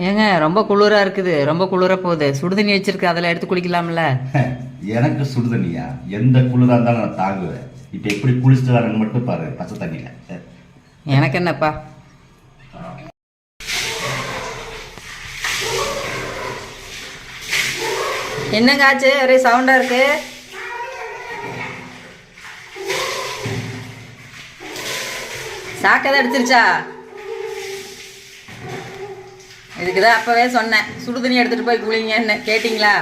ஏங்க ரொம்ப குளிராக இருக்குது, ரொம்ப குளிராக போகுது. சுடுதண்ணி வச்சிருக்கு, அதில் எடுத்து குளிக்கலாம்ல? எனக்கு சுடுதண்ணியா? எந்த குளிராக இருந்தாலும் நான் தாங்குவேன். இப்போ எப்படி குளிச்சுட்டு வரேன்னு மட்டும் பாரு, பச்சை தண்ணியில். எனக்கு என்னப்பா. என்னங்க ஆச்சு? ஒரே சவுண்டாக இருக்கு. சாக்கதை அடிச்சிருச்சா? இதுக்கு தான் அப்போவே சொன்னேன், சுடுதண்ணி எடுத்துகிட்டு போய் குளிங்கன்னு. கேட்டிங்களா?